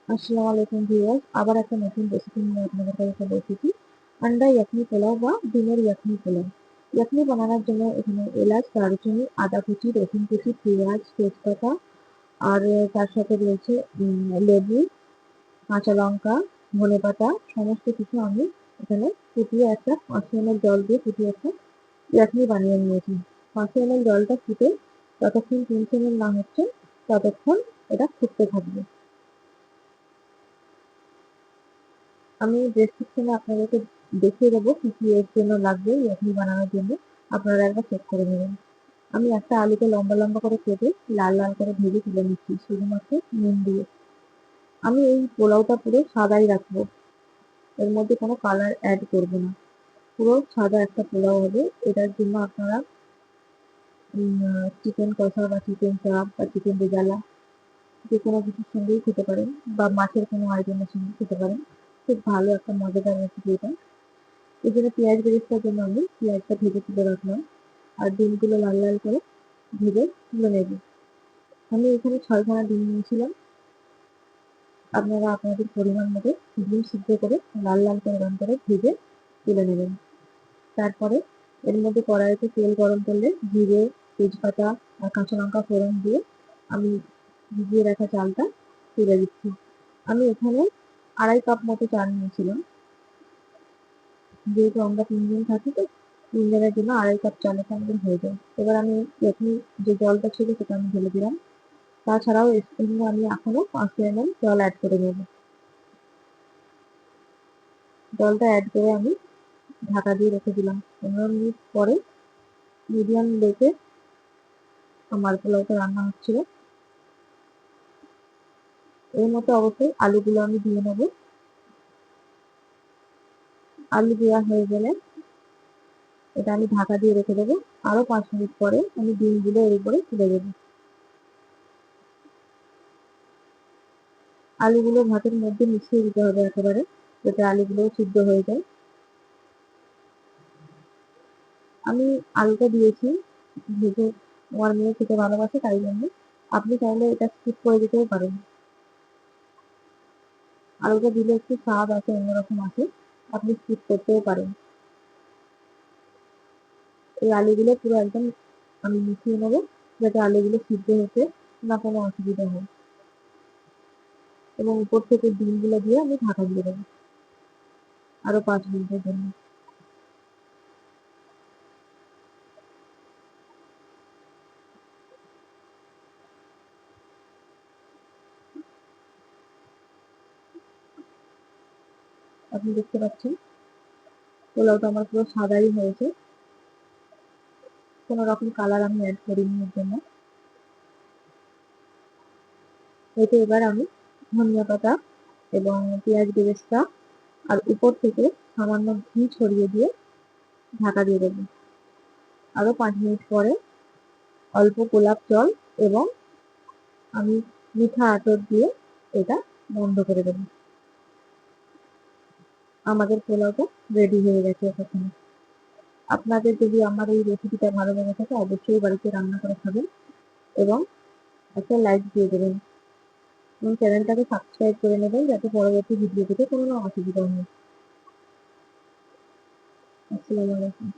আসসালামু আলাইকুম ভিউয়ার্স, আবার একটা নতুন রেসিপি নিয়ে আপনাদের কাছে চলে এসেছি। আন্ডা ইয়াখনি পোলাও বা ডিমের ইয়াখনি পোলাও। ইয়াখনি বানানোর জন্য এখানে এলাচ, দারুচিনি, আদা কুচি, রসুন কুচি, পেঁয়াজ, তেজপাতা আর তার সাথে রয়েছে লেবু, কাঁচা লঙ্কা, ধনেপাতা সমস্ত কিছু আমি এখানে ফুটিয়ে একটা 500 ml জল দিয়ে ফুটিয়ে একটা ইয়াখনি বানিয়ে নিয়েছি। 500 ml জলটা ফুটে যতক্ষণ 300 ml না হচ্ছে ততক্ষণ এটা ফুটতে থাকবে। আমি ডেসক্রিপশনে আপনাদেরকে দেখিয়ে দেবো কি কি এর জন্য লাগবে ইয়াখনি বানানোর জন্য। আপনারা একবার চেক করে নেবেন। আমি একটা আলুকে লম্বা লম্বা করে কেটে লাল লাল করে ভেজে তুলে নিচ্ছি শুধুমাত্র নুন দিয়ে। আমি এই পোলাওটা পুরো সাদাই রাখবো, এর মধ্যে কোনো কালার অ্যাড করবো না। পুরো সাদা একটা পোলাও হবে। এটার জন্য আপনারা চিকেন কষা বা চিকেন চাপ বা চিকেন রেজালা যে কোনো কিছুর সঙ্গেই খেতে পারেন, বা মাছের কোনো আইটেমের সঙ্গে খেতে পারেন। খুব ভালো একটা মজাদার রেসিপি এটা। এই জন্য পেঁয়াজ বেরেস্তার জন্য আমি পেঁয়াজটা ভেজে তুলে রাখলাম আর ডিমগুলো লাল লাল করে ভেজে তুলে নেব। আমি এখানে 6খানা ডিম নিয়েছিলাম। আপনারা আপনাদের পরিমাণ মতো ডিম সিদ্ধ করে লাল লাল করে এরকম করে ভেজে তুলে নেবেন। তারপরে এর মধ্যে কড়াইতে তেল গরম করলে জিরে, তেজপাতা আর কাঁচা লঙ্কা ফোড়ন দিয়ে আমি ভিজিয়ে রাখা চালটা তুলে দিচ্ছি। আমি এখানে 2.5 কাপ মতো চাল নিয়েছিলাম। যেহেতু আমরা 3 জন থাকি, তো 3 জনের জন্য 2.5 কাপ চালের আমাদের হয়ে যায়। এবার আমি এখানে যে জলটা ছিল সেটা আমি ঢেলে দিলাম। তাছাড়াও এখানে আমি এখনো 500 ml জল অ্যাড করে নেব। জলটা অ্যাড করে আমি ঢাকা দিয়ে রেখে দিলাম। 15 মিনিট পরে মিডিয়াম রেখে আমার পোলাওটা রান্না হচ্ছিল। এর মধ্যে অবশ্যই আলুগুলো আমি দিয়ে নেব। আলু দেওয়া হয়ে গেলে এটা আমি ঢাকা দিয়ে রেখে দেবো। আরো 5 মিনিট পরে আমি ডিমগুলো এর উপরে তুলে দেবো। আলুগুলো ভাতের মধ্যে মিশিয়ে দিতে হবে একেবারে, যাতে আলুগুলোও সিদ্ধ হয়ে যায়। আমি আলুটা দিয়েছি যেহেতু আমার মেয়ে খেতে ভালোবাসে, তাই জন্য। আপনি চাইলে এটা স্কিপ করে দিতেও পারেন। আলুটা দিলে একটু স্বাদ আসে, অন্যরকম আসে। আপনি স্কিপ করতেও পারেন। এই আলুগুলো পুরো একদম আমি মিশিয়ে নেবো, যাতে আলুগুলো সিদ্ধ হতে না কোনো অসুবিধা হয়। এবং উপর থেকে ডিমগুলো দিয়ে আমি ঢাকা দিয়ে দেবো আরো 5 মিনিটের জন্য। আপনি দেখতে পাচ্ছেন পোলাওটা আমার পুরো সাদাই হয়েছে, কোনো রকম কালার আমি অ্যাড করিনি এর জন্য। এতে এবার আমি ধনিয়া পাতা এবং পেঁয়াজ বেরেস্তা আর উপর থেকে সামান্য ঘি ছড়িয়ে দিয়ে ঢাকা দিয়ে দেবো। আরো 5 মিনিট পরে অল্প গোলাপ জল এবং আমি মিঠা আতর দিয়ে এটা বন্ধ করে দেবো। আমাদের পোলাওটা রেডি হয়ে গেছে এতক্ষণে। আপনাদের যদি আমার এই রেসিপিটা ভালো লেগে থাকে অবশ্যই বাড়িতে রান্না করে খাবেন এবং একটা লাইক দিয়ে দেবেন এবং চ্যানেলটাকে সাবস্ক্রাইব করে নেবেন, যাতে পরবর্তী ভিডিও পেতে কোনো অসুবিধা হয়। আসসালামু আলাইকুম।